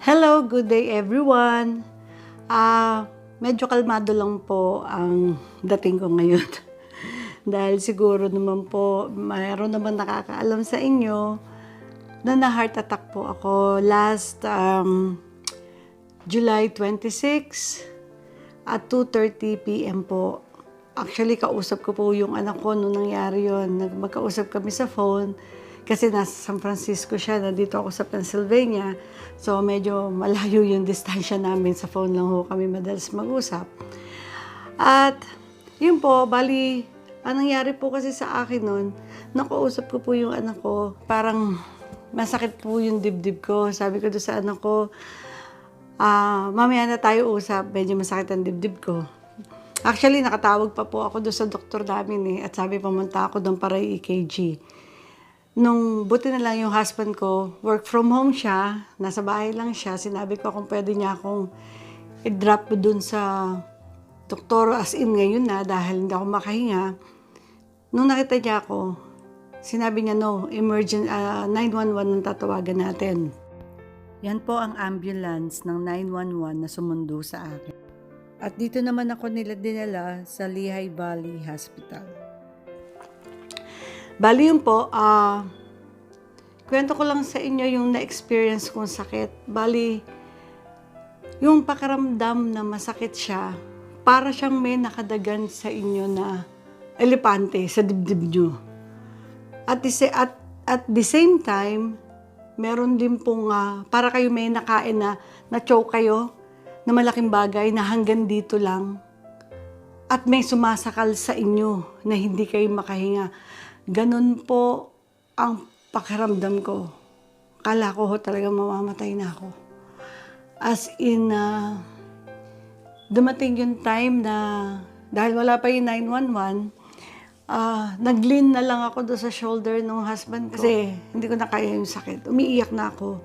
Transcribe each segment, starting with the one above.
Hello, good day everyone. Medyo kalmado lang po ang dating ko ngayon. Dahil siguro naman po, mayroon naman nakakaalam sa inyo na na-heart attack po ako last July 26 at 2:30 p.m. po. Actually, kausap ko po yung anak ko nung nangyari yun. Magkausap kami sa phone kasi nasa San Francisco siya, nandito ako sa Pennsylvania. So, medyo malayo yung distansya namin. Sa phone lang ho kami madalas mag-usap. At, yun po, bali, ang nangyari po kasi sa akin nun, nakausap ko po yung anak ko, parang masakit po yung dibdib ko. Sabi ko doon sa anak ko, mamaya na tayo usap, medyo masakit ang dibdib ko. Actually, nakatawag pa po ako doon sa doktor namin at sabi pumunta ako doon para i-EKG. Nung buti na lang yung husband ko, work from home siya, nasa bahay lang siya, sinabi ko kung pwede niya akong i-drop doon sa doktor as in ngayon na dahil hindi ako makahinga. Nung nakita niya ako, sinabi niya no, 911 ang tatawagan natin. Yan po ang ambulance ng 911 na sumundo sa akin. At dito naman ako dinala sa Lehigh Valley Hospital. Bali yun po, kwento ko lang sa inyo yung na-experience kong sakit. Bali, yung pakiramdam na masakit siya, para siyang may nakadagan sa inyo na elepante sa dibdib nyo. At the same time, meron din pong, para kayo may nakain na choke kayo, na malaking bagay na hanggang dito lang. At may sumasakal sa inyo na hindi kayo makahinga. Ganun po ang pakiramdam ko. Kala ko talaga mamamatay na ako. As in, dumating yung time na, dahil wala pa yung 911, nag-lean na lang ako doon sa shoulder ng husband ko. Kasi hindi ko na kaya yung sakit. Umiiyak na ako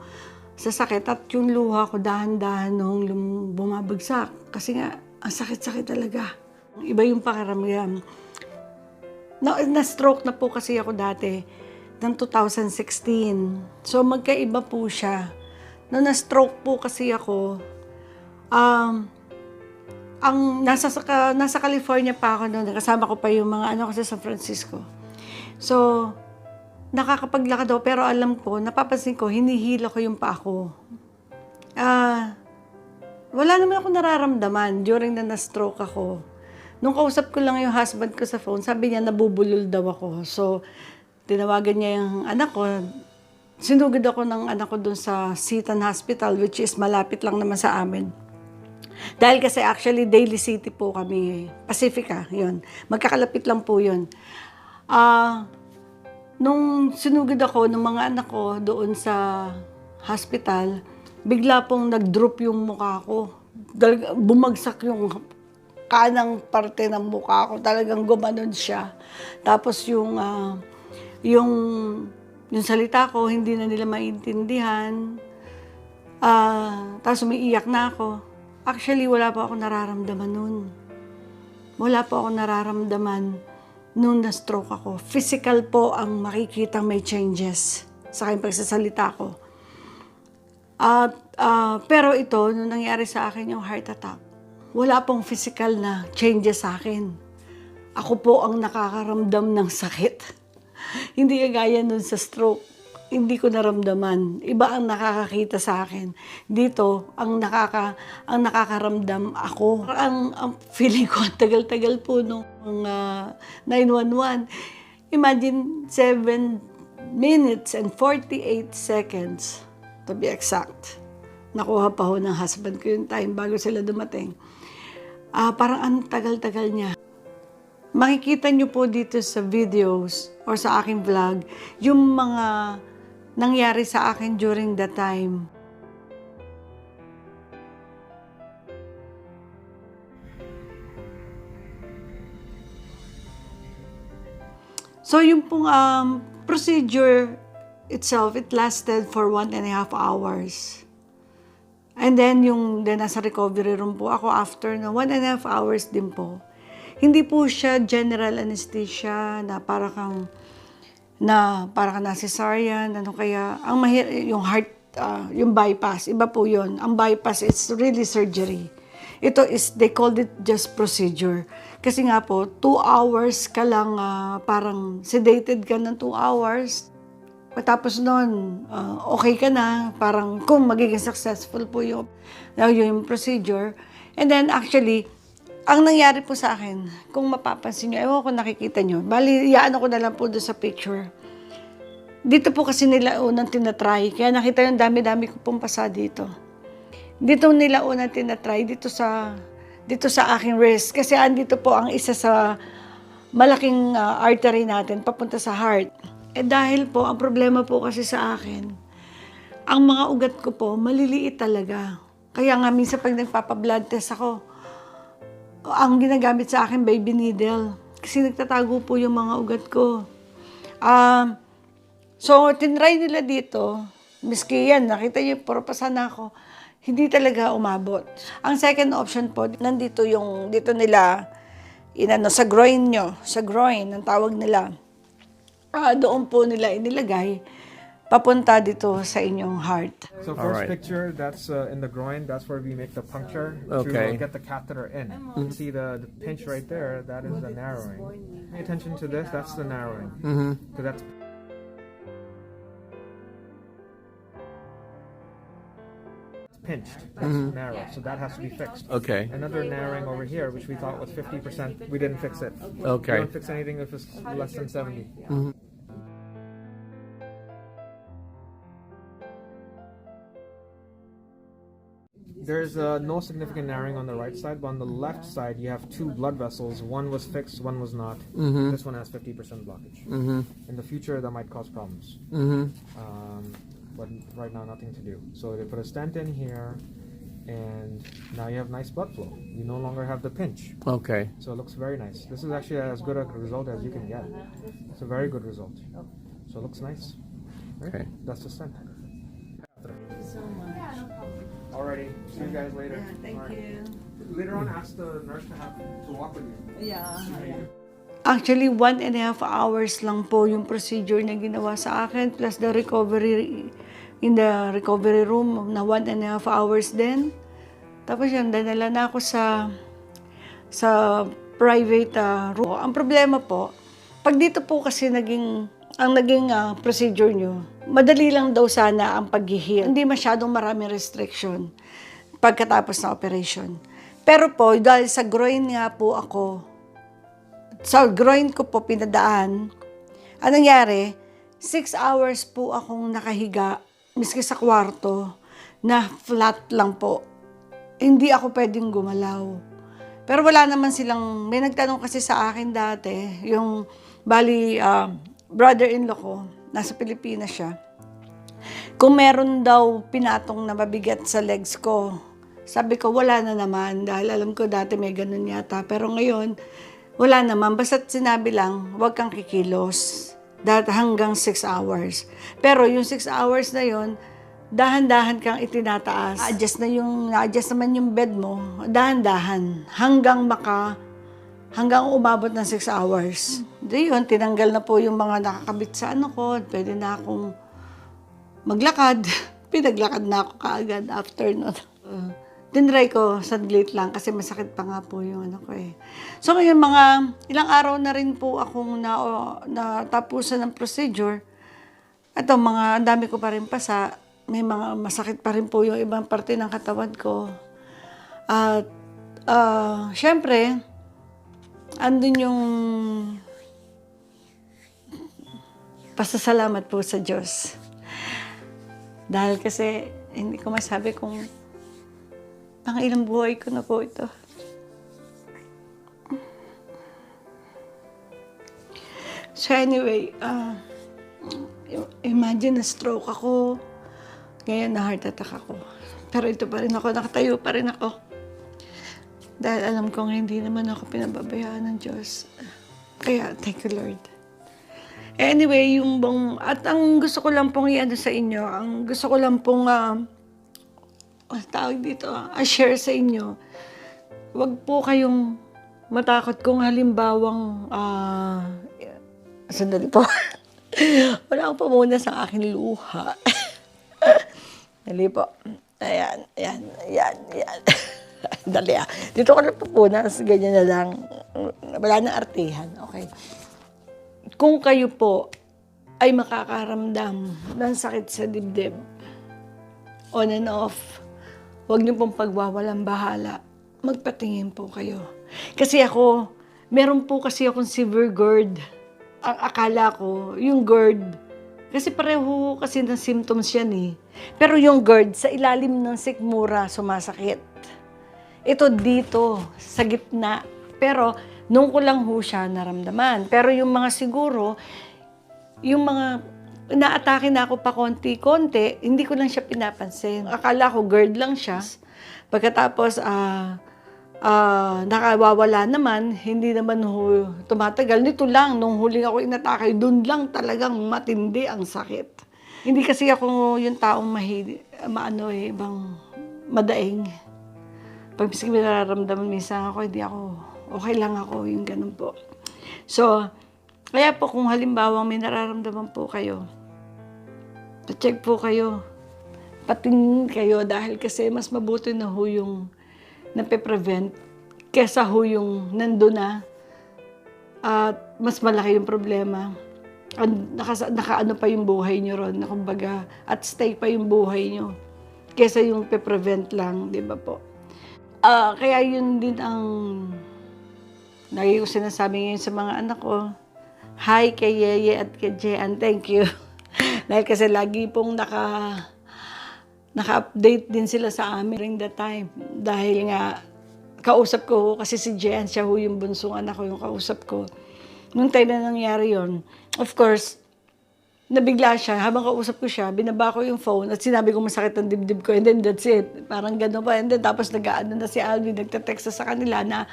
sa sakit at yung luha ko dahan-dahan nung bumabagsak. Kasi nga, ang sakit-sakit talaga. Iba yung pakiramdam. Na-stroke na po kasi ako dati ng 2016. So, magkaiba po siya. Nung na-stroke po kasi ako, nasa California pa ako noon. Kasama ko pa yung mga ko sa San Francisco. So, nakakapaglakad ako, pero alam ko, napapansin ko, hinihila ko yung paa ko. Wala naman ako nararamdaman during na na-stroke ako. Nung kausap ko lang yung husband ko sa phone, sabi niya nabubulol daw ako. So, tinawagan niya yung anak ko. Sinugod ako ng anak ko dun sa Seton Hospital, which is malapit lang naman sa amin. Dahil kasi actually, Daly City po kami. Pacifica, yun. Magkakalapit lang po yun. Nung sinugod ako ng mga anak ko doon sa hospital, bigla pong nag-drop yung mukha ko. Bumagsak yung kanang parte ng mukha ko. Talagang gumanon siya. Tapos yung salita ko, hindi na nila maintindihan. Tapos umiiyak na ako. Actually, wala pa ako nararamdaman nun. Wala pa ako nararamdaman nung na-stroke ako. Physical po ang makikita may changes sa aking pagsasalita ko. Pero ito, nung nangyari sa akin yung heart attack, wala pong physical na changes sa akin. Ako po ang nakakaramdam ng sakit. Hindi gaya nun sa stroke. Hindi ko naramdaman. Iba ang nakakakita sa akin. Dito, ang nakakaramdam ako. Ang feeling ko, tagal-tagal po nung 911. Imagine 7 minutes and 48 seconds to be exact. Nakuha pa ho ng husband ko yung time bago sila dumating. Parang ang tagal-tagal niya. Makikita niyo po dito sa videos or sa aking vlog yung mga nangyari sa akin during that time. So yung pong procedure itself, it lasted for 1.5 hours. And then, nasa recovery room po ako after na 1.5 hours din po. Hindi po siya general anesthesia na para kang na cesarean, ano kaya, yung heart yung bypass. Iba po yun. Ang bypass is really surgery. Ito is, they called it just procedure. Kasi nga po, 2 hours ka lang, parang sedated ka ng 2 hours. Matapos nun, okay ka na. Parang kung magiging successful po yung procedure. And then actually, ang nangyari po sa akin, kung mapapansin nyo, ewan ko nakikita nyo, bali, iyaano ko na lang po doon sa picture. Dito po kasi nila unang tinatry, kaya nakita yung dami-dami ko pong pasa dito. Dito nila unang tinatry, dito sa aking wrist. Kasi andito po ang isa sa malaking artery natin, papunta sa heart. Dahil po, ang problema po kasi sa akin, ang mga ugat ko po, maliliit talaga. Kaya nga minsan pag nagpapa-blood test ako, ang ginagamit sa akin, baby needle. Kasi nagtatago po yung mga ugat ko. So, tinry nila dito. Miski yan, nakita niyo, purpasa na ako. Hindi talaga umabot. Ang second option po, nandito dito nila, sa groin nyo. Sa groin, ang tawag nila. Doon po nila inilagay. Papunta dito sa inyong heart. So first picture, that's in the groin. That's where we make the puncture to get the catheter in. You see the pinch right there. That is the narrowing. Pay attention to this. That's the narrowing. So that's pinched. That's narrow. So that has to be fixed. Okay. Another narrowing over here, which we thought was 50%. We didn't fix it. Okay. We don't fix anything if it's less than 70. There's no significant narrowing on the right side, but on the left side, you have 2 blood vessels. One was fixed, one was not. This one has 50% blockage. In the future, that might cause problems. But right now, nothing to do. So they put a stent in here, and now you have nice blood flow. You no longer have the pinch. Okay. So it looks very nice. This is actually as good a result as you can get. It's a very good result. So it looks nice. Right? Okay. That's the stent. Thank you so much. Alrighty. See you guys later. Thank you. Later on, ask the nurse to walk with you. Yeah. Actually, 1.5 hours lang po yung procedure na ginawa sa akin, plus the recovery in the recovery room na 1.5 hours din. Tapos yun, danala na ako sa private room. Ang problema po, pag dito po kasi ang naging procedure nyo, madali lang daw sana ang pag-heal. Hindi masyadong maraming restriction pagkatapos ng operation. Pero po, dahil sa groin nga po ako, sa groin ko po pinadaan, anong nangyari, 6 hours po akong nakahiga, miski sa kwarto, na flat lang po. Hindi ako pwedeng gumalaw. Pero wala naman silang, may nagtanong kasi sa akin dati, yung brother-in-law ko, nasa Pilipinas siya, kung meron daw pinatong na mabigat sa legs ko. Sabi ko, wala na naman, dahil alam ko dati may ganun yata. Pero ngayon, wala naman. Basta't sinabi lang, huwag kang kikilos. Hanggang 6 hours. Pero yung 6 hours na yon, dahan-dahan kang itinataas. Na-adjust naman yung bed mo, dahan-dahan. Hanggang umabot ng 6 hours. Di yun, tinanggal na po yung mga nakakabit sa ko. Pwede na akong maglakad. Pinaglakad na ako kaagad after nun. Tinry ko, saglit lang kasi masakit pa nga po yung ko eh. So ngayon, mga ilang araw na rin po akong natapusan ng procedure. Ito, ang dami ko pa rin pasa. May mga masakit pa rin po yung ibang parte ng katawan ko. At syempre, andun yung pasasalamat po sa Diyos. Dahil kasi hindi ko masabi kung ilang buhay ko na po ito. So anyway, imagine na stroke ako, ngayon na heart attack ako. Pero ito pa rin ako, nakatayo pa rin ako. Dahil alam kong hindi naman ako pinababayaan ng Diyos. Kaya, thank you Lord. Anyway, at ang gusto ko lang pong i-ano sa inyo, ang gusto ko lang pong share sa inyo, wag po kayong matakot kung halimbawang, sandali po, wala akong pamuna sa aking luha. Dali po. Ayan, ayan, ayan, ayan. Dali ah. Dito ka na pupunas, ganyan na lang. Wala na artihan, okay. Kung kayo po ay makakaramdam ng sakit sa dibdib, on and off, huwag niyo pong pagwawalang bahala. Magpatingin po kayo. Kasi ako, meron po kasi akong severe GERD. Ang akala ko, yung GERD, kasi pareho kasi ng symptoms yan eh. Pero yung GERD, sa ilalim ng sikmura, sumasakit. Ito dito, sa gitna. Pero, nung ko lang ho siya naramdaman. Pero yung mga siguro, yung mga inaatake na ako pa konti-konti, hindi ko lang siya pinapansin. Akala ko GERD lang siya. Pagkatapos, nakawawala naman, hindi naman ho tumatagal. Nito lang, nung huling ako inatake, dun lang talagang matindi ang sakit. Hindi kasi ako yung taong ibang madaing. Pag may nararamdaman minsan ako, hindi ako, okay lang ako, yung ganun po. So, kaya po kung halimbawa may nararamdaman po kayo, pa-check po kayo, patingin kayo dahil kasi mas mabuti na ho yung nape-prevent kesa ho yung nandun na at mas malaki yung problema. Nakaano pa yung buhay nyo ron, na kumbaga, at stake pa yung buhay nyo kesa yung pe-prevent lang, di ba po? Kaya yun din ang lagi ko sinasabi ngayon sa mga anak ko. Hi kay Yeye at kay Jean, thank you. Dahil kasi lagi pong naka-update din sila sa amin during that time. Dahil nga, kausap ko kasi si Jean, siya ho yung bunsong anak ko, yung kausap ko. Nung time na nangyari yon, of course, nabigla siya. Habang kausap ko siya, binaba ko yung phone at sinabi ko masakit ang dibdib ko. And then that's it. Parang gano'n pa. And then tapos nag-aano na si Alvin, nagte-text sa kanila na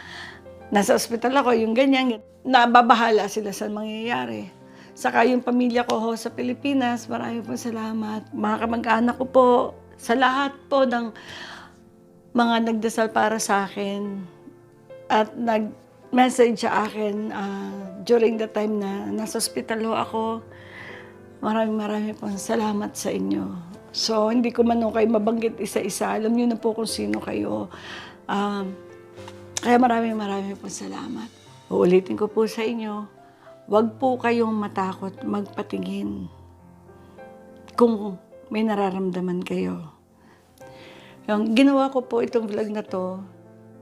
nasa ospital ako, yung ganyan. Nababahala sila sa mangyayari. Saka yung pamilya ko ho sa Pilipinas, maraming po salamat. Mga kamag-anak ko po, sa lahat po ng mga nagdasal para sa akin at nag-message sa akin during the time na nasa ospital ho ako. Maraming pong salamat sa inyo. So, hindi ko man kayo mabanggit isa-isa. Alam niyo na po kung sino kayo. Kaya maraming pong salamat. Uulitin ko po sa inyo, huwag po kayong matakot magpatingin kung may nararamdaman kayo. Yung ginawa ko po itong vlog na to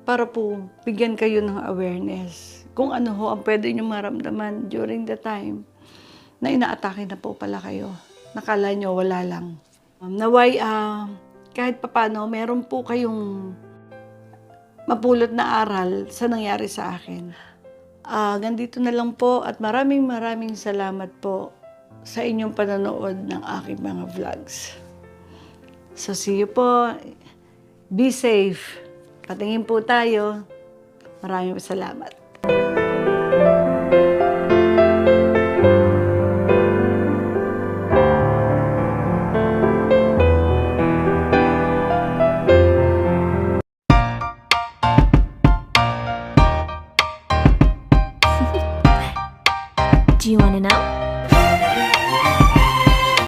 para po bigyan kayo ng awareness kung ano ho ang pwede nyo maramdaman during the time na inaatake na po pala kayo. Nakala nyo wala lang. Naway, kahit papano, meron po kayong mapulot na aral sa nangyari sa akin. Ganito na lang po at maraming salamat po sa inyong panonood ng aking mga vlogs. So see you po. Be safe. Patingin po tayo. Maraming salamat.